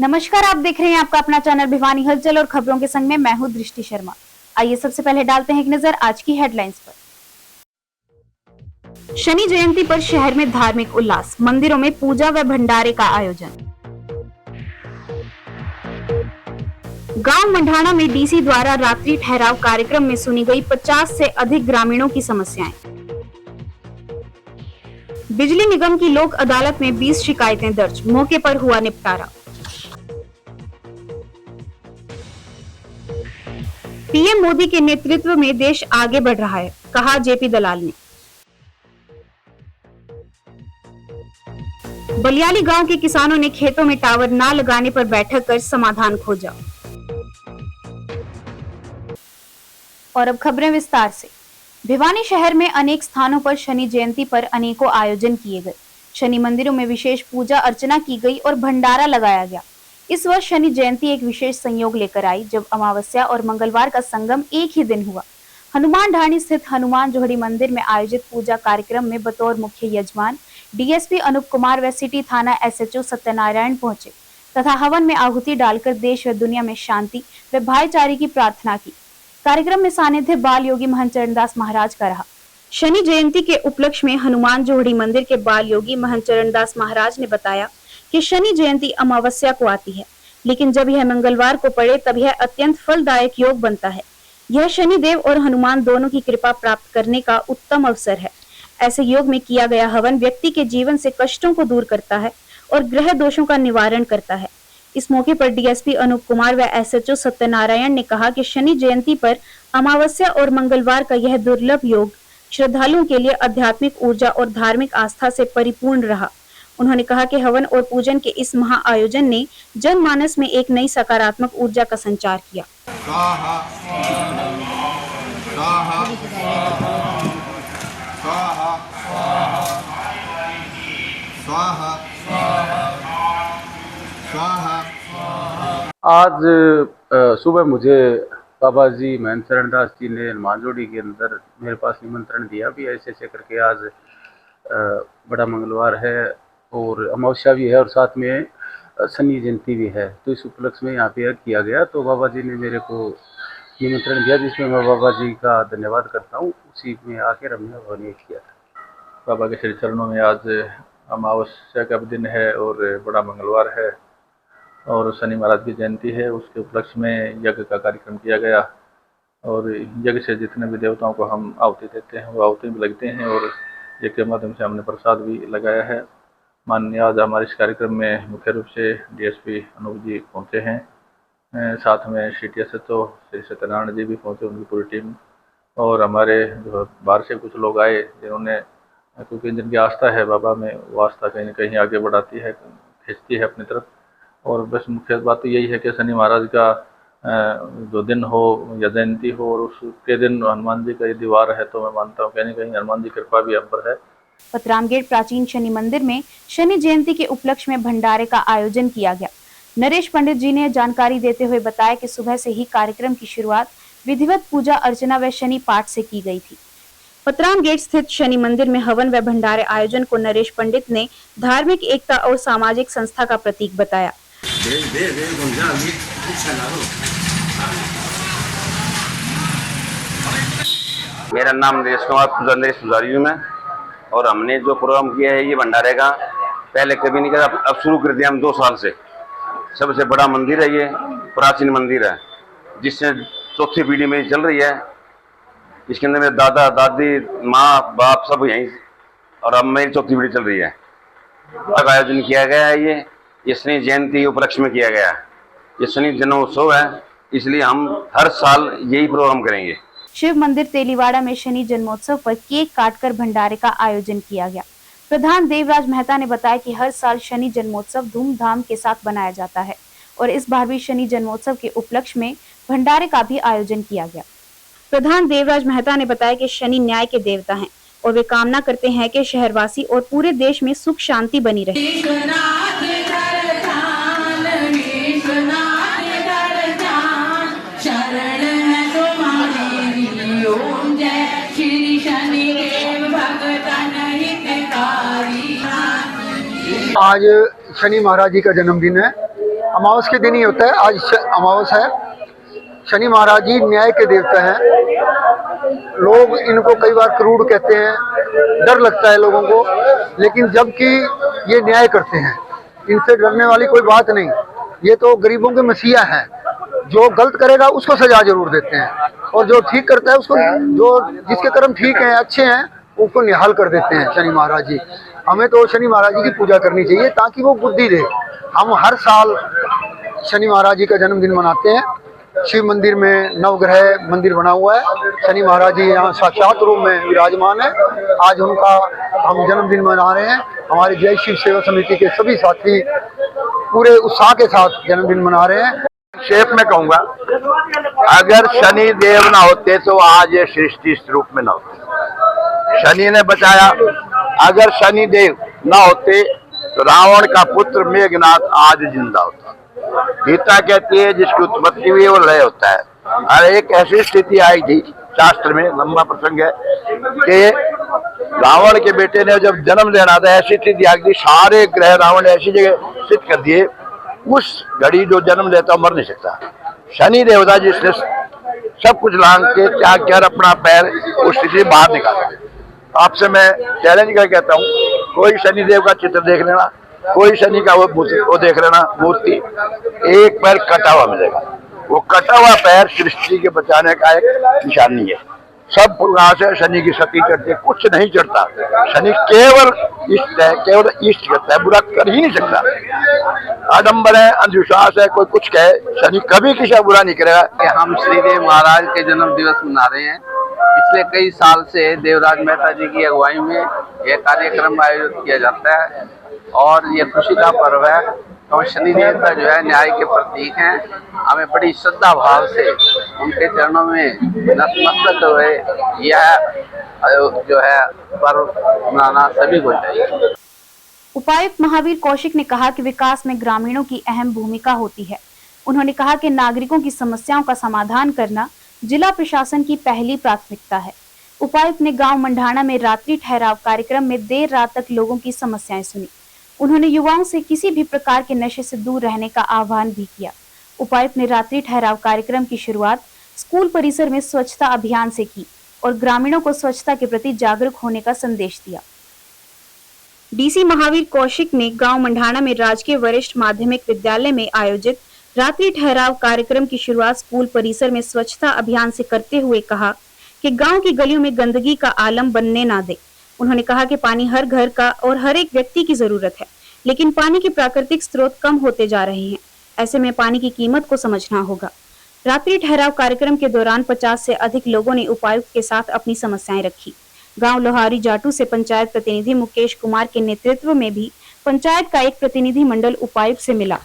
नमस्कार, आप देख रहे हैं आपका अपना चैनल भिवानी हलचल और खबरों के संग में मैं हूं दृष्टि शर्मा। आइए सबसे पहले डालते हैं एक नजर आज की हेडलाइंस पर। शनि जयंती पर शहर में धार्मिक उल्लास, मंदिरों में पूजा व भंडारे का आयोजन। गांव मंढाना में डीसी द्वारा रात्रि ठहराव कार्यक्रम में सुनी गई 50 से अधिक ग्रामीणों की समस्याएं। बिजली निगम की लोक अदालत में 20 शिकायतें दर्ज, मौके पर हुआ निपटारा। पीएम मोदी के नेतृत्व में देश आगे बढ़ रहा है, कहा जेपी दलाल ने। बलियाली गांव के किसानों ने खेतों में टावर न लगाने पर बैठक कर समाधान खोजा। और अब खबरें विस्तार से। भिवानी शहर में अनेक स्थानों पर शनि जयंती पर अनेकों आयोजन किए गए। शनि मंदिरों में विशेष पूजा अर्चना की गई और भंडारा लगाया गया। इस वर्ष शनि जयंती एक विशेष संयोग लेकर आई, जब अमावस्या और मंगलवार का संगम एक ही दिन हुआ। हनुमान ढाणी स्थित हनुमान जोहड़ी मंदिर में आयोजित पूजा कार्यक्रम में बतौर मुख्य यजमान डीएसपी अनूप कुमार व सिटी थाना एसएचओ सत्यनारायण पहुंचे तथा हवन में आहुति डालकर देश व दुनिया में शांति व भाईचारे की प्रार्थना की। कार्यक्रम में सानिध्य बाल योगी महंत चरणदास महाराज का रहा। शनि जयंती के उपलक्ष्य में हनुमान जोहड़ी मंदिर के बाल योगी महंत चरणदास महाराज ने बताया कि शनि जयंती अमावस्या को आती है, लेकिन जब यह मंगलवार को पड़े तब यह अत्यंत फलदायक योग बनता है। यह शनि देव और हनुमान दोनों की कृपा प्राप्त करने का उत्तम अवसर है। ऐसे योग में किया गया हवन व्यक्ति के जीवन से कष्टों को दूर करता है और ग्रह दोषों का निवारण करता है। इस मौके पर डीएसपी अनूप कुमार व एसएचओ सत्यनारायण ने कहा कि शनि जयंती पर अमावस्या और मंगलवार का यह दुर्लभ योग श्रद्धालुओं के लिए आध्यात्मिक ऊर्जा और धार्मिक आस्था से परिपूर्ण रहा। उन्होंने कहा कि हवन और पूजन के इस महा आयोजन ने जनमानस में एक नई सकारात्मक ऊर्जा का संचार किया। स्वाहा स्वाहा स्वाहा स्वाहा। आज सुबह मुझे बाबा जी महंत चरणदास जी ने हनुमान जोड़ी के अंदर मेरे पास निमंत्रण दिया भी ऐसे ऐसे करके आज बड़ा मंगलवार है और अमावस्या भी है और साथ में शनि जयंती भी है, तो इस उपलक्ष्य में यहाँ पे किया गया। तो बाबा जी ने मेरे को निमंत्रण दिया, जिसमें मैं बाबा जी का धन्यवाद करता हूँ। उसी में आकर हमने भवन किया था। बाबा के श्री चरणों में आज अमावस्या का दिन है और बड़ा मंगलवार है और शनि महाराज की जयंती है। उसके उपलक्ष्य में यज्ञ का कार्यक्रम किया गया और यज्ञ से जितने भी देवताओं को हम आहुति देते हैं वो आहुति भी लगते हैं और यज्ञ के माध्यम से हमने प्रसाद भी लगाया है। माननीय आज हमारे इस कार्यक्रम में मुख्य रूप से डीएसपी अनूप जी पहुँचे हैं, साथ में सिटी एसएचओ श्री सत्यनारायण जी भी पहुँचे, उनकी पूरी टीम, और हमारे जो बाहर से कुछ लोग आए जिन्होंने, क्योंकि जिनकी आस्था है बाबा में, वो आस्था कहीं ना कहीं आगे बढ़ाती है, खींचती है अपनी तरफ। और बस मुख्य बात तो यही है कि शनि महाराज का जो दिन हो या जयंती हो और उसके दिन हनुमान जी का यदि वार है तो मैं मानता हूँ कहीं ना कहीं हनुमान जी कृपा भी हम पर है। पतरामगेट प्राचीन शनि मंदिर में शनि जयंती के उपलक्ष्य में भंडारे का आयोजन किया गया। नरेश पंडित जी ने जानकारी देते हुए बताया कि सुबह से ही कार्यक्रम की शुरुआत विधिवत पूजा अर्चना व शनि पाठ से की गई थी। पतरामगेट स्थित शनि मंदिर में हवन व भंडारे आयोजन को नरेश पंडित ने धार्मिक एकता और सामाजिक संस्था का प्रतीक बताया। मेरा नाम नरेश कुमार पुजारी हूँ मैं, और हमने जो प्रोग्राम किया है ये भंडारे का पहले कभी नहीं किया, अब शुरू कर दिया हम 2 साल से। सबसे बड़ा मंदिर है, ये प्राचीन मंदिर है जिससे 4थी पीढ़ी में चल रही है। इसके अंदर मेरे दादा दादी माँ बाप सब यहीं, और अब मेरी 4थी पीढ़ी चल रही है। तक आयोजन किया गया है ये शनि जयंती उपलक्ष्य में किया गया है। ये शनि जन्मोत्सव है, इसलिए हम हर साल यही प्रोग्राम करेंगे। शिव मंदिर तेलीवाड़ा में शनि जन्मोत्सव पर केक काटकर भंडारे का आयोजन किया गया। प्रधान देवराज मेहता ने बताया कि हर साल शनि जन्मोत्सव धूमधाम के साथ बनाया जाता है और इस बार भी शनि जन्मोत्सव के उपलक्ष्य में भंडारे का भी आयोजन किया गया। प्रधान देवराज मेहता ने बताया कि शनि न्याय के देवता हैं और वे कामना करते हैं कि शहरवासी और पूरे देश में सुख शांति बनी रहे। आज शनि महाराज जी का जन्मदिन है। अमावस के दिन ही होता है। आज अमावस है। शनि महाराज जी न्याय के देवता हैं। लोग इनको कई बार क्रूर कहते हैं, डर लगता है लोगों को, लेकिन जबकि ये न्याय करते हैं, इनसे डरने वाली कोई बात नहीं। ये तो गरीबों के मसीहा हैं। जो गलत करेगा उसको सजा जरूर देते हैं, और जो ठीक करता है उसको, जो जिसके कर्म ठीक हैं, अच्छे हैं, उसको निहाल कर देते हैं शनि महाराज जी। हमें तो शनि महाराज जी की पूजा करनी चाहिए ताकि वो बुद्धि दे। हम हर साल शनि महाराज जी का जन्मदिन मनाते हैं। शिव मंदिर में नवग्रह मंदिर बना हुआ है। शनि महाराज जी यहाँ साक्षात रूप में विराजमान है। आज उनका हम जन्मदिन मना रहे हैं। हमारे जय शिव सेवा समिति के सभी साथी पूरे उत्साह के साथ जन्मदिन मना रहे हैं। शेप में कहूंगा, अगर शनि देव ना होते तो आज ये सृष्टि इस रूप में ना होती। शनि ने बचाया। अगर शनि देव ना होते तो रावण का पुत्र मेघनाथ आज जिंदा होता। गीता कहती है जिसकी उत्पत्ति हुई वो लय होता है। और एक ऐसी स्थिति आई थी, शास्त्र में लंबा प्रसंग है, कि रावण के बेटे ने जब जन्म लेना था, ऐसी स्थिति आ गई, सारे ग्रह रावण ने ऐसी जगह स्थित कर दिए, उस घड़ी जो जन्म लेता मर नहीं सकता। शनि देवता जिसने सब कुछ लांग के त्याग कर अपना पैर उस स्थिति से बाहर निकाला। आपसे मैं चैलेंज कर कहता हूँ, कोई शनि देव का चित्र देख लेना, कोई शनि का वो देख लेना मूर्ति, एक पैर कटा हुआ मिलेगा। वो कटा हुआ पैर सृष्टि के बचाने का एक निशानी है। सब प्रकार से शनि की शक्ति चढ़ती है, कुछ नहीं चढ़ता। शनि केवल इष्ट है, केवल इष्ट करता है, बुरा कर ही नहीं सकता। आडम्बर है, अंधविश्वास है, कोई कुछ कहे, शनि कभी किसी का बुरा नहीं करेगा। हम श्रीदेव महाराज के जन्म दिवस मना रहे हैं। पिछले कई साल से देवराज मेहता जी की अगुवाई में यह कार्यक्रम आयोजित किया जाता है और ये खुशी का पर्व है। तो शनि देवता जो है न्याय के प्रतीक हैं। हमें बड़ी श्रद्धा भाव से उनके चरणों में नतमस्तक हुए यह जो है पर्व मनाना सभी को चाहिए। उपायुक्त महावीर कौशिक ने कहा कि विकास में ग्रामीणों की अहम भूमिका होती है। उन्होंने कहा कि नागरिकों की समस्याओं का समाधान करना जिला प्रशासन की पहली प्राथमिकता है। उपायुक्त ने गांव मंढाना में रात्रि ठहराव कार्यक्रम में देर रात तक लोगों की समस्याएं सुनी। उन्होंने युवाओं से किसी भी प्रकार के नशे से दूर रहने का आह्वान भी किया। उपायुक्त ने रात्रि ठहराव कार्यक्रम की शुरुआत स्कूल परिसर में स्वच्छता अभियान से की और ग्रामीणों को स्वच्छता के प्रति जागरूक होने का संदेश दिया। डीसी महावीर कौशिक ने गांव मंढाना में राजकीय वरिष्ठ माध्यमिक विद्यालय में आयोजित रात्रि ठहराव कार्यक्रम की शुरुआत स्कूल परिसर में स्वच्छता अभियान से करते हुए कहा कि गांव की गलियों में गंदगी का आलम बनने ना दे। उन्होंने कहा कि पानी हर घर का और हर एक व्यक्ति की जरूरत है, लेकिन पानी के प्राकृतिक स्रोत कम होते जा रहे हैं। ऐसे में पानी की कीमत को समझना होगा। रात्रि ठहराव कार्यक्रम के दौरान 50 से अधिक लोगों ने उपायुक्त के साथ अपनी समस्याएं रखी। गांव लोहारी जाटू से पंचायत प्रतिनिधि मुकेश कुमार के नेतृत्व में भी पंचायत का एक प्रतिनिधि मंडल उपायुक्त से मिला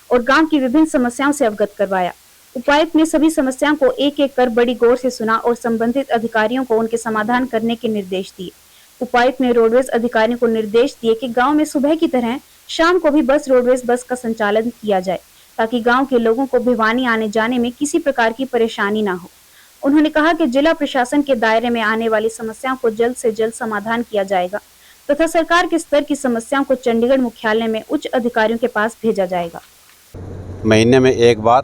और गांव की विभिन्न समस्याओं से अवगत करवाया। उपायुक्त ने सभी समस्याओं को एक एक कर बड़ी गौर से सुना और संबंधित अधिकारियों को उनके समाधान करने के निर्देश दिए। उपायुक्त ने रोडवेज अधिकारियों को निर्देश दिए कि गांव में सुबह की तरह शाम को भी रोडवेज बस का संचालन किया जाए ताकि गांव के लोगों को भिवानी आने जाने में किसी प्रकार की परेशानी ना हो। उन्होंने कहा कि जिला प्रशासन के दायरे में आने वाली समस्याओं को जल्द से जल्द समाधान किया जाएगा तथा सरकार के स्तर की समस्याओं को चंडीगढ़ मुख्यालय में उच्च अधिकारियों के पास भेजा जाएगा। महीने में एक बार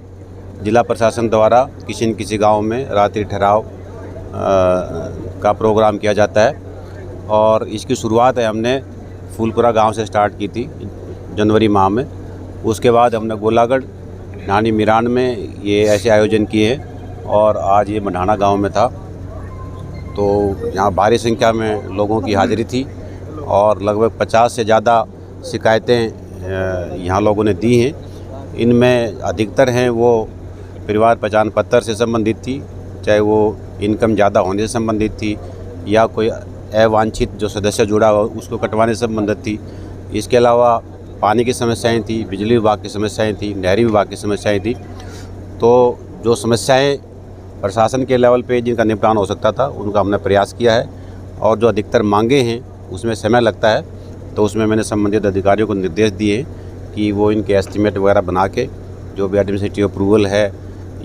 जिला प्रशासन द्वारा किसी न किसी गांव में रात्रि ठहराव का प्रोग्राम किया जाता है और इसकी शुरुआत है हमने फूलपुरा गांव से स्टार्ट की थी जनवरी माह में। उसके बाद हमने गोलागढ़, नानी मिरान में ये ऐसे आयोजन किए हैं और आज ये मंढाना गांव में था। तो यहाँ भारी संख्या में लोगों की हाजिरी थी और लगभग 50 से ज़्यादा शिकायतें यहाँ लोगों ने दी हैं। इनमें अधिकतर हैं वो परिवार पहचान पत्र से संबंधित थी, चाहे वो इनकम ज़्यादा होने से संबंधित थी या कोई अवांछित जो सदस्य जुड़ा हो उसको कटवाने से संबंधित थी। इसके अलावा पानी की समस्याएं थी, बिजली विभाग की समस्याएं थी, नहरी विभाग की समस्याएं थी। तो जो समस्याएं प्रशासन के लेवल पे जिनका निपटान हो सकता था उनका हमने प्रयास किया है और जो अधिकतर मांगे हैं उसमें समय लगता है, तो उसमें मैंने संबंधित अधिकारियों को निर्देश दिए कि वो इनके एस्टीमेट वगैरह बना के जो भी एडमिनिस्ट्रेटिव अप्रूवल है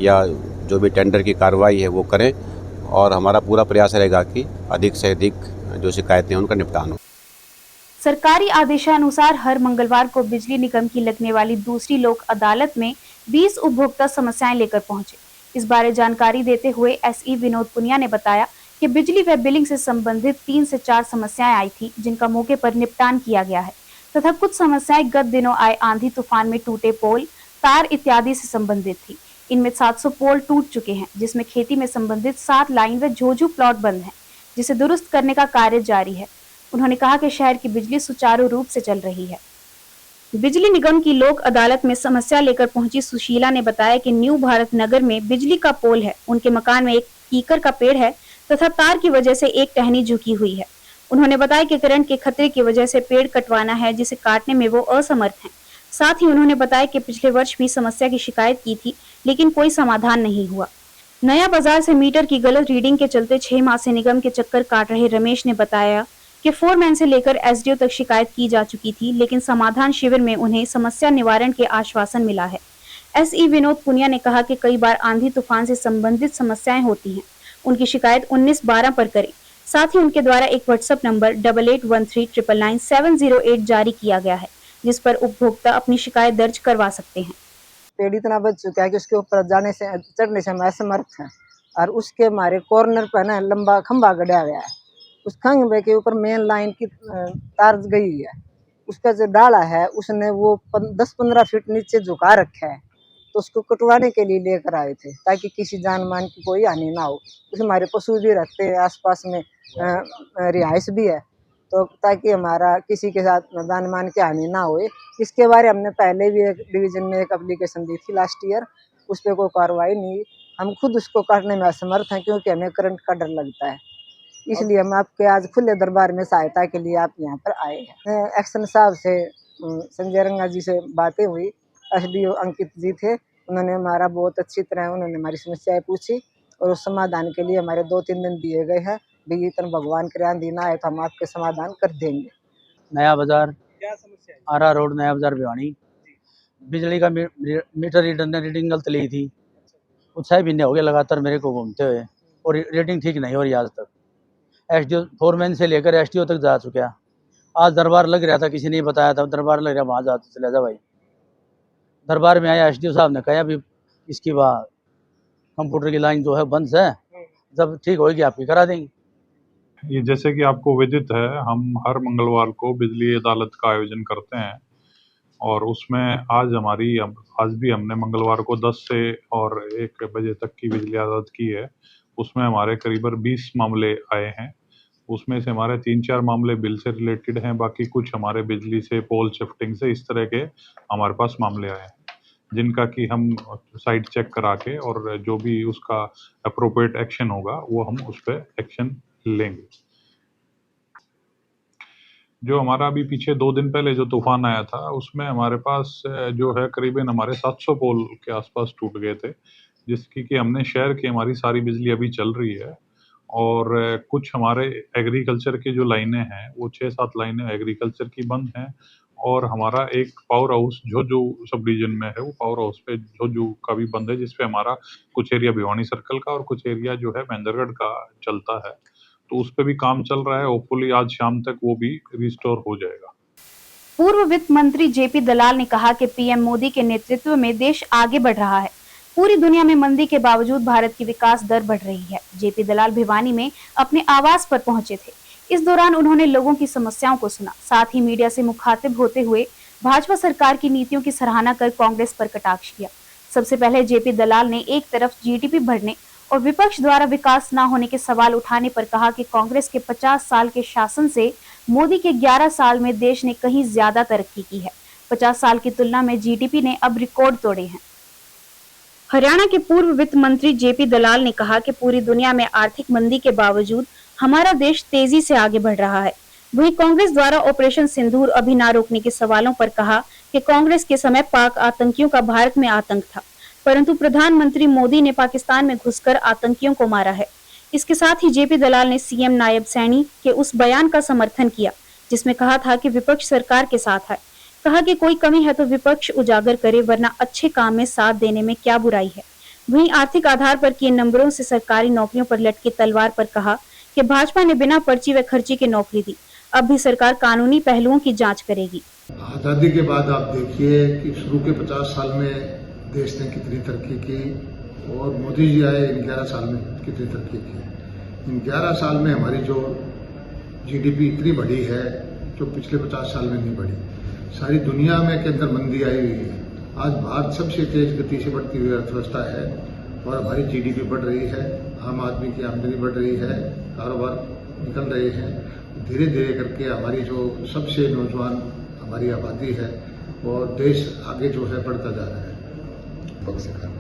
या जो भी टेंडर की कार्रवाई है वो करें और हमारा पूरा प्रयास रहेगा कि अधिक से अधिक जो शिकायतें हैं उनका निपटान हो। सरकारी आदेशानुसार हर मंगलवार को बिजली निगम की लगने वाली दूसरी लोक अदालत में 20 उपभोक्ता समस्याएं लेकर पहुंचे। इस बारे जानकारी देते हुए एसई विनोद पुनिया ने बताया कि बिजली व बिलिंग से संबंधित 3 से 4 समस्याएं आई थी, जिनका मौके पर निपटान किया गया है तथा कुछ समस्याएं गत दिनों आए आंधी तूफान में टूटे पोल, तार इत्यादि से संबंधित थी। इनमें 700 पोल टूट चुके हैं, जिसमें खेती में संबंधित 7 लाइन व झोझू प्लॉट बंद हैं, जिसे दुरुस्त करने का कार्य जारी है। उन्होंने कहा कि शहर की बिजली सुचारू रूप से चल रही है। बिजली निगम की लोक अदालत में समस्या लेकर पहुंची सुशीला ने बताया कि न्यू भारत नगर में बिजली का पोल है, उनके मकान में एक कीकर का पेड़ है तथा तार की वजह से एक टहनी झुकी हुई है। उन्होंने बताया कि करंट के खतरे की वजह से पेड़ कटवाना है, जिसे काटने में वो असमर्थ हैं। साथ ही उन्होंने बताया कि पिछले वर्ष भी समस्या की शिकायत की थी, लेकिन कोई समाधान नहीं हुआ। नया बाजार से मीटर की गलत रीडिंग के चलते 6 माह से निगम के चक्कर काट रहे रमेश ने बताया कि फोरमैन से लेकर एसडीओ तक शिकायत की जा चुकी थी, लेकिन समाधान शिविर में उन्हें समस्या निवारण के आश्वासन मिला है। एसई विनोद पुनिया ने कहा कि कई बार आंधी तूफान से संबंधित समस्याएं होती हैं, उनकी शिकायत 1912 पर करें। साथ ही उनके द्वारा एक व्हाट्सएप नंबर 8813999708 जारी किया गया है, जिस पर उपभोक्ता अपनी शिकायत दर्ज करवा सकते हैं। पेड़ इतना बच चुका है कि उसके ऊपर जाने से चढ़ने से हम असमर्थ हैं, और उसके हमारे कॉर्नर पर ना लंबा खंभा गड़ा हुआ है। उस खंभे के ऊपर मेन लाइन की तार गई हुई है। उसका जो डाला है उसने वो 10-15 फीट नीचे झुका रखा है, तो उसको कटवाने के लिए लेकर आए थे ताकि किसी जान मान की कोई हानि ना हो। उसमें हमारे पशु भी रहते हैं, आसपास में रिहाइश भी है, तो ताकि हमारा किसी के साथ जान मान की हानि ना हो। इसके बारे हमने पहले भी एक डिवीजन में एक एप्लीकेशन दी थी लास्ट ईयर, उस पर कोई कार्रवाई नहीं। हम खुद उसको काटने में असमर्थ हैं, क्योंकि हमें करंट का डर लगता है। इसलिए हम आपके आज खुले दरबार में सहायता के लिए आप यहाँ पर आए हैं। एक्शन साहब से, संजय रंगा जी से बातें हुई, एसडीओ अंकित जी थे, उन्होंने हमारा बहुत अच्छी तरह उन्होंने हमारी समस्याएं पूछी और उस समाधान के लिए हमारे 2-3 दिन दिए गए हैं। भी इतना भगवान के ध्यान देना है तो हम आपके समाधान कर देंगे। नया बाजार, आरा रोड, नया बाजार भिवानी। बिजली का मीटर रीडर ने रीडिंग गलत ली थी, कुछ 6 महीने हो गए लगातार मेरे को घूमते हुए, और रीडिंग ठीक नहीं हो रही आज तक। एसडीओ फोरमैन से लेकर एसडीओ तक जा चुका। आज दरबार लग रहा था, किसी ने बताया था दरबार लग रहा, वहाँ जा तो चले जा भाई। दरबार में आया, एसडीओ साहब ने कहा अभी इसकी वहाँ कंप्यूटर की लाइन जो है बंद है, जब ठीक होगी आपकी करा देंगे। ये जैसे कि आपको विदित है, हम हर मंगलवार को बिजली अदालत का आयोजन करते हैं, और उसमें आज भी हमने मंगलवार को 10 से और 1 बजे तक की बिजली अदालत की है। उसमें हमारे करीबन 20 मामले आए हैं। उसमें से हमारे 3-4 मामले बिल से रिलेटेड हैं, बाकी कुछ हमारे बिजली से, पोल शिफ्टिंग से, इस तरह के हमारे पास मामले आए हैं, जिनका कि हम साइट चेक करा के और जो भी उसका अप्रोप्रिएट एक्शन होगा वो हम उस पर एक्शन लेंगे। जो हमारा अभी पीछे 2 दिन पहले जो तूफान आया था, उसमें हमारे पास जो है करीबन हमारे 700 पोल के आसपास टूट गए थे, जिसकी कि हमने शहर की हमारी सारी बिजली अभी चल रही है। और कुछ हमारे एग्रीकल्चर की जो लाइनें हैं, वो 6-7 लाइनें एग्रीकल्चर की बंद हैं, और हमारा एक पावर हाउस झोझू सब डिवीजन में है, वो पावर हाउस पे झोझू का भी बंद है, जिसपे हमारा कुछ एरिया भिवानी सर्कल का और कुछ एरिया जो है महेंद्रगढ़ का चलता है, तो उस पे भी काम चल रहा है। होपफुली आज शाम तक वो भी रिस्टोर हो जाएगा। पूर्व वित्त मंत्री जेपी दलाल ने कहा कि पीएम मोदी के नेतृत्व में देश आगे बढ़ रहा है। पूरी दुनिया में मंदी के बावजूद भारत की विकास दर बढ़ रही है। जेपी दलाल भिवानी में अपने आवास पर पहुंचे थे। इस दौरान उन्होंने लोगों की समस्याओं को सुना, साथ ही मीडिया से मुखातिब होते हुए भाजपा सरकार की नीतियों की सराहना कर कांग्रेस पर कटाक्ष किया। सबसे पहले जेपी दलाल ने एक तरफ जीडीपी बढ़ने और विपक्ष द्वारा विकास न होने के सवाल उठाने पर कहा कि कांग्रेस के 50 साल के शासन से मोदी के 11 साल में देश ने कहीं ज्यादा तरक्की की है। 50 साल की तुलना में जीडीपी ने अब रिकॉर्ड तोड़े हैं। हरियाणा के पूर्व वित्त मंत्री जेपी दलाल ने कहा कि पूरी दुनिया में आर्थिक मंदी के बावजूद हमारा देश तेजी से आगे बढ़ रहा है। वहीं कांग्रेस द्वारा ऑपरेशन सिंदूर अभी न रोकने के सवालों पर कहा कि कांग्रेस के समय पाक आतंकियों का भारत में आतंक था, परंतु प्रधानमंत्री मोदी ने पाकिस्तान में घुसकर आतंकियों को मारा है। इसके साथ ही जेपी दलाल ने सीएम नायब सैनी के उस बयान का समर्थन किया जिसमें कहा था कि विपक्ष सरकार के साथ है। कहा कि कोई कमी है तो विपक्ष उजागर करे, वरना अच्छे काम में साथ देने में क्या बुराई है। वहीं आर्थिक आधार पर किए नंबरों से सरकारी नौकरियों पर लटकी तलवार पर कहा कि भाजपा ने बिना पर्ची व खर्ची की नौकरी दी। अब भी सरकार कानूनी पहलुओं की जांच करेगी। आज़ादी के बाद आप देखिए कि शुरू के 50 साल में देश ने कितनी तरक्की की और मोदी जी आए इन 11 साल में कितनी तरक्की की। इन 11 साल में हमारी जो जीडीपी इतनी बढ़ी है जो पिछले 50 साल में नहीं बढ़ी। सारी दुनिया में के अंदर मंदी आई हुई है। आज भारत सबसे तेज गति से बढ़ती हुई अर्थव्यवस्था है और हमारी जीडीपी बढ़ रही है, आम आदमी की आमदनी बढ़ रही है, कारोबार निकल रहे हैं। धीरे धीरे करके हमारी जो सबसे नौजवान हमारी आबादी है और देश आगे जो है बढ़ता जा रहा है।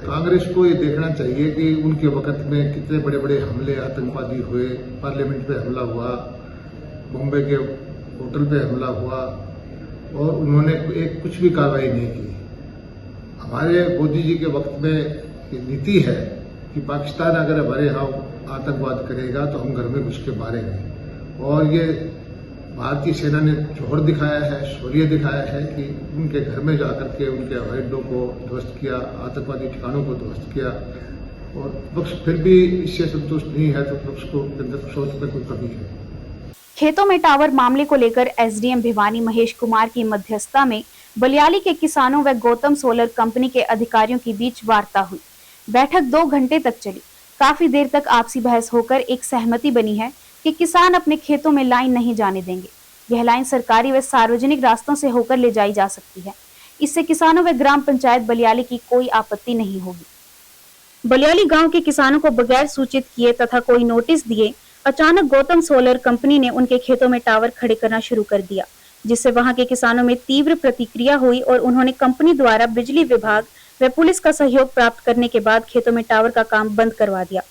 कांग्रेस को ये देखना चाहिए कि उनके वक्त में कितने बड़े बड़े हमले आतंकवादी हुए, पार्लियामेंट पे हमला हुआ, मुंबई के होटल पे हमला हुआ और उन्होंने एक कुछ भी कार्रवाई नहीं की। हमारे मोदी जी के वक्त में ये नीति है कि पाकिस्तान अगर हमारे यहाँ आतंकवाद करेगा तो हम घर में घुस के मारेंगे और ये भारतीय सेना ने जोहर दिखाया है, शौर्य दिखाया है कि उनके घर में जाकर के उनके हवाई अड्डों को ध्वस्त किया, आतंकवादी ठिकानों को ध्वस्त किया और विपक्ष फिर भी इससे संतुष्ट नहीं है तो विपक्ष को अंदर सोच में कोई कमी है। खेतों में टावर मामले को लेकर एसडीएम भिवानी महेश कुमार की मध्यस्थता में बलियाली के किसानों व गौतम सोलर कंपनी के अधिकारियों के बीच वार्ता हुई। बैठक 2 घंटे तक चली। काफी देर तक आपसी बहस होकर एक सहमति बनी है कि किसान अपने खेतों में लाइन नहीं जाने देंगे। यह लाइन सरकारी व सार्वजनिक रास्तों से होकर ले जाई जा सकती है। इससे किसानों व ग्राम पंचायत बलियाली की कोई आपत्ति नहीं होगी। बलियाली गांव के किसानों को बगैर सूचित किए तथा कोई नोटिस दिए अचानक गौतम सोलर कंपनी ने उनके खेतों में टावर खड़े करना शुरू कर दिया, जिससे वहां के किसानों में तीव्र प्रतिक्रिया हुई और उन्होंने कंपनी द्वारा बिजली विभाग व पुलिस का सहयोग प्राप्त करने के बाद खेतों में टावर का काम बंद करवा दिया।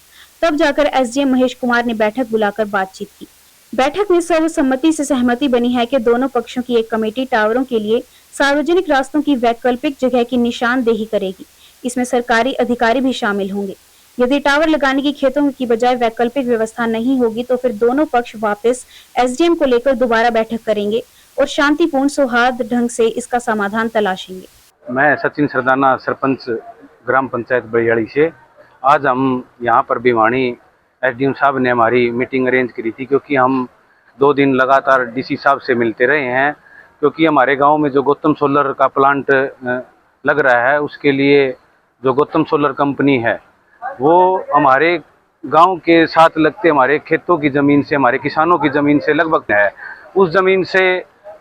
तब जाकर एसडीएम महेश कुमार ने बैठक बुलाकर बातचीत की। बैठक में सर्वसम्मति से सहमति बनी है कि दोनों पक्षों की एक कमेटी टावरों के लिए सार्वजनिक रास्तों की वैकल्पिक जगह की निशानदेही करेगी। इसमें सरकारी अधिकारी भी शामिल होंगे। यदि टावर लगाने की खेतों की बजाय वैकल्पिक व्यवस्था नहीं होगी तो फिर दोनों पक्ष वापस एसडीएम को लेकर दोबारा बैठक करेंगे और शांतिपूर्ण सौहार्द ढंग से इसका समाधान तलाशेंगे। मैं सचिन सरदाना, सरपंच ग्राम पंचायत बलियाली से। आज हम यहाँ पर भिवानी एसडीएम साहब ने हमारी मीटिंग अरेंज करी थी क्योंकि हम 2 दिन लगातार डीसी साहब से मिलते रहे हैं, क्योंकि हमारे गांव में जो गौतम सोलर का प्लांट लग रहा है उसके लिए जो गौतम सोलर कंपनी है वो हमारे गांव के साथ लगते हमारे खेतों की ज़मीन से, हमारे किसानों की ज़मीन से लगभग है। उस ज़मीन से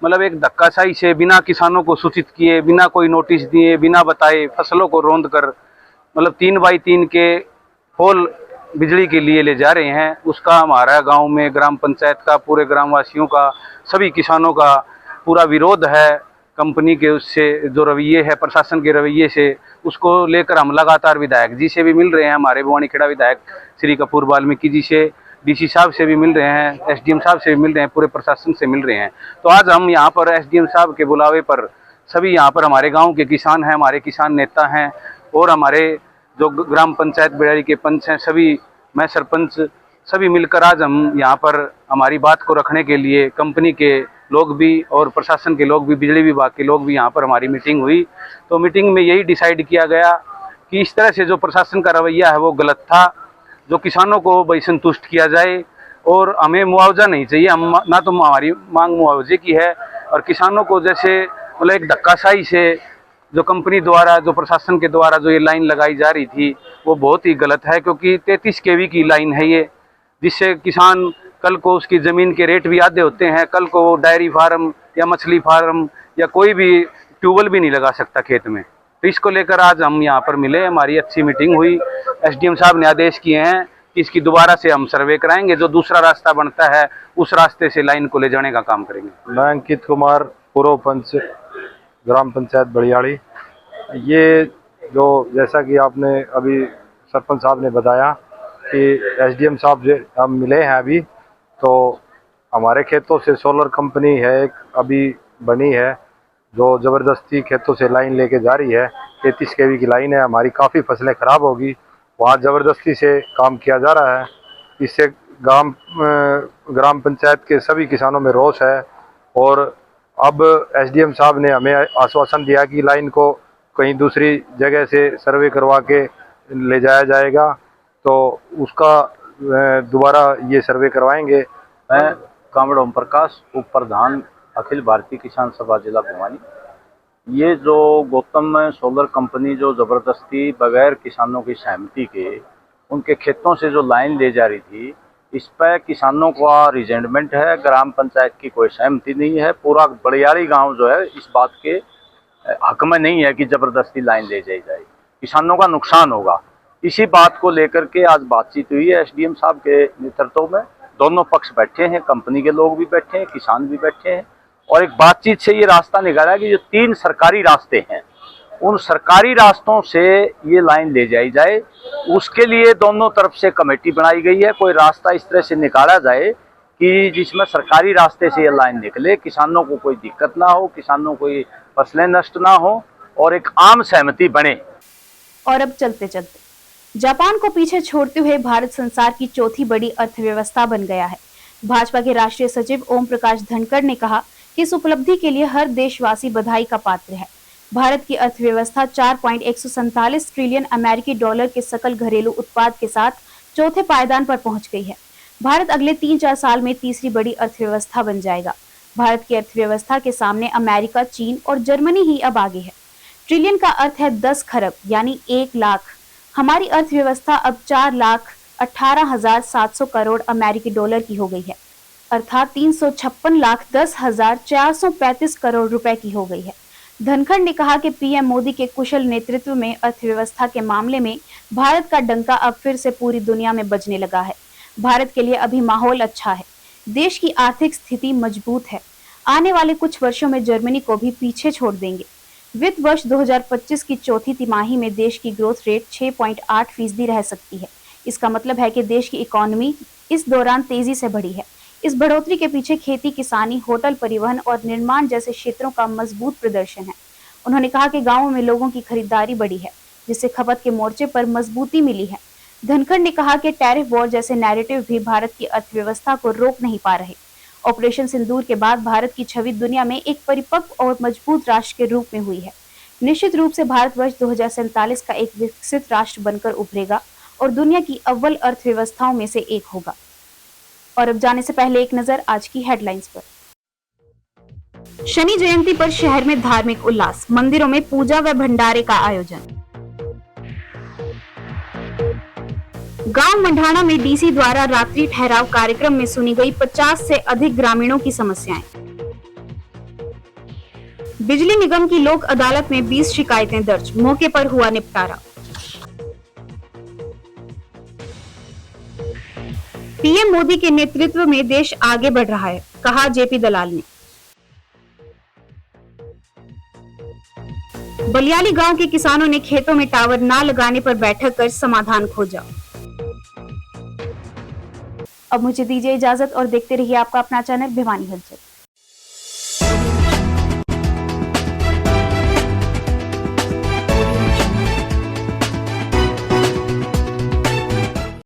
मतलब एक धक्काशाही से बिना किसानों को सूचित किए, बिना कोई नोटिस दिए, बिना बताए फसलों को रौंद कर मतलब 3x3 के पोल बिजली के लिए ले जा रहे हैं। उसका हमारा गांव में ग्राम पंचायत का, पूरे ग्रामवासियों का, सभी किसानों का पूरा विरोध है। कंपनी के उससे जो रवैये है, प्रशासन के रवैये से, उसको लेकर हम लगातार विधायक जी से भी मिल रहे हैं, हमारे भिवानी खेड़ा विधायक श्री कपूर वाल्मीकि जी से, डीसी साहब से भी मिल रहे हैं, एसडीएम साहब से भी मिल रहे हैं, पूरे प्रशासन से मिल रहे हैं। तो आज हम यहाँ पर एसडीएम साहब के बुलावे पर सभी यहाँ पर हमारे गाँव के किसान हैं, हमारे किसान नेता हैं और हमारे जो ग्राम पंचायत बलियाली के पंच हैं, सभी, मैं सरपंच, सभी मिलकर आज हम यहाँ पर हमारी बात को रखने के लिए कंपनी के लोग भी और प्रशासन के लोग भी, बिजली विभाग के लोग भी यहाँ पर हमारी मीटिंग हुई। तो मीटिंग में यही डिसाइड किया गया कि इस तरह से जो प्रशासन का रवैया है वो गलत था। जो किसानों को भाई संतुष्ट किया जाए और हमें मुआवजा नहीं चाहिए, हम ना तो हमारी मांग मुआवजे की है और किसानों को जैसे मतलब एक धक्काशाही से जो कंपनी द्वारा, जो प्रशासन के द्वारा जो ये लाइन लगाई जा रही थी वो बहुत ही गलत है, क्योंकि 33 kV की लाइन है ये, जिससे किसान कल को उसकी ज़मीन के रेट भी आधे होते हैं, कल को वो डायरी फार्म या मछली फार्म या कोई भी ट्यूबवेल भी नहीं लगा सकता खेत में। तो इसको लेकर आज हम यहाँ पर मिले, हमारी अच्छी मीटिंग हुई। एसडीएम साहब ने आदेश किए हैं कि इसकी दोबारा से हम सर्वे कराएंगे, जो दूसरा रास्ता बनता है उस रास्ते से लाइन को ले जाने का काम करेंगे। मैं अंकित कुमार, पूर्व पंच ग्राम पंचायत बलियाली। ये जो जैसा कि आपने अभी सरपंच साहब ने बताया कि एसडीएम साहब से हम मिले हैं अभी, तो हमारे खेतों से सोलर कंपनी है एक अभी बनी है जो ज़बरदस्ती खेतों से लाइन लेके जा रही है। 33 kV की लाइन है, हमारी काफ़ी फसलें ख़राब होगी, वहाँ ज़बरदस्ती से काम किया जा रहा है। इससे ग्राम पंचायत के सभी किसानों में रोष है और अब एसडीएम साहब ने हमें आश्वासन दिया कि लाइन को कहीं दूसरी जगह से सर्वे करवा के ले जाया जाएगा, तो उसका दोबारा ये सर्वे करवाएंगे। कांवड़ ओम प्रकाश, उप प्रधान अखिल भारतीय किसान सभा जिला भिवानी। ये जो गौतम सोलर कंपनी जो ज़बरदस्ती बगैर किसानों की सहमति के उनके खेतों से जो लाइन ले जा रही थी, इस पर किसानों का रिजेंटमेंट है, ग्राम पंचायत की कोई सहमति नहीं है। पूरा बड़ियारी गांव जो है इस बात के हक में नहीं है कि ज़बरदस्ती लाइन ले जाई जाए, किसानों का नुकसान होगा। इसी बात को लेकर के आज बातचीत हुई है एसडीएम साहब के नेतृत्व में। दोनों पक्ष बैठे हैं, कंपनी के लोग भी बैठे हैं, किसान भी बैठे हैं, और एक बातचीत से ये रास्ता निकाला कि जो 3 सरकारी रास्ते हैं उन सरकारी रास्तों से ये लाइन ले जाई जाए। उसके लिए दोनों तरफ से कमेटी बनाई गई है। कोई रास्ता इस तरह से निकाला जाए कि जिसमें सरकारी रास्ते से ये लाइन निकले, किसानों को कोई दिक्कत ना हो, किसानों को फसलें नष्ट ना हो और एक आम सहमति बने। और अब चलते चलते जापान को पीछे छोड़ते हुए भारत संसार की चौथी बड़ी अर्थव्यवस्था बन गया है। भाजपा के राष्ट्रीय सचिव ओम प्रकाश धनखड़ ने कहा कि इस उपलब्धि के लिए हर देशवासी बधाई का पात्र है। भारत की अर्थव्यवस्था 4.147 ट्रिलियन अमेरिकी डॉलर के सकल घरेलू उत्पाद के साथ चौथे पायदान पर पहुंच गई है। भारत अगले 3-4 साल में तीसरी बड़ी अर्थव्यवस्था बन जाएगा। भारत की अर्थव्यवस्था के सामने अमेरिका, चीन और जर्मनी ही अब आगे है। ट्रिलियन का अर्थ है 10 खरब यानी 1 लाख। हमारी अर्थव्यवस्था अब 4,18,700 करोड़ अमेरिकी डॉलर की हो गई है, अर्थात 356,10,435 करोड़ रुपए की हो गई है। धनखड़ ने कहा कि पीएम मोदी के कुशल नेतृत्व में अर्थव्यवस्था के मामले में भारत का डंका अब फिर से पूरी दुनिया में बजने लगा है। भारत के लिए अभी माहौल अच्छा है, देश की आर्थिक स्थिति मजबूत है। आने वाले कुछ वर्षों में जर्मनी को भी पीछे छोड़ देंगे। वित्त वर्ष 2025 की चौथी तिमाही में देश की ग्रोथ रेट 6.8% रह सकती है। इसका मतलब है कि देश की इकोनॉमी इस दौरान तेजी से बढ़ी है। इस बढ़ोतरी के पीछे खेती, किसानी, होटल, परिवहन और निर्माण जैसे क्षेत्रों का मजबूत प्रदर्शन है। उन्होंने कहा कि गांवों में लोगों की खरीदारी बढ़ी है, जिससे खपत के मोर्चे पर मजबूती मिली है। धनखड़ ने कहा कि टैरिफ वॉर जैसे नैरेटिव भी भारत की अर्थव्यवस्था को रोक नहीं पा रहे। ऑपरेशन सिंदूर के बाद भारत की छवि दुनिया में एक परिपक्व और मजबूत राष्ट्र के रूप में हुई है। निश्चित रूप से भारत वर्ष 2047 का एक विकसित राष्ट्र बनकर उभरेगा और दुनिया की अव्वल अर्थव्यवस्थाओं में से एक होगा। और अब जाने से पहले एक नजर आज की हेडलाइंस पर। शनि जयंती पर शहर में धार्मिक उल्लास, मंदिरों में पूजा व भंडारे का आयोजन। गांव मंढाना में डीसी द्वारा रात्रि ठहराव कार्यक्रम में सुनी गई 50 से अधिक ग्रामीणों की समस्याएं। बिजली निगम की लोक अदालत में 20 शिकायतें दर्ज, मौके पर हुआ निपटारा। पीएम मोदी के नेतृत्व में देश आगे बढ़ रहा है, कहा जेपी दलाल ने। बलियाली गांव के किसानों ने खेतों में टावर ना लगाने पर बैठक कर समाधान खोजा। अब मुझे दीजिए इजाजत और देखते रहिए आपका अपना चैनल भिवानी हलचल।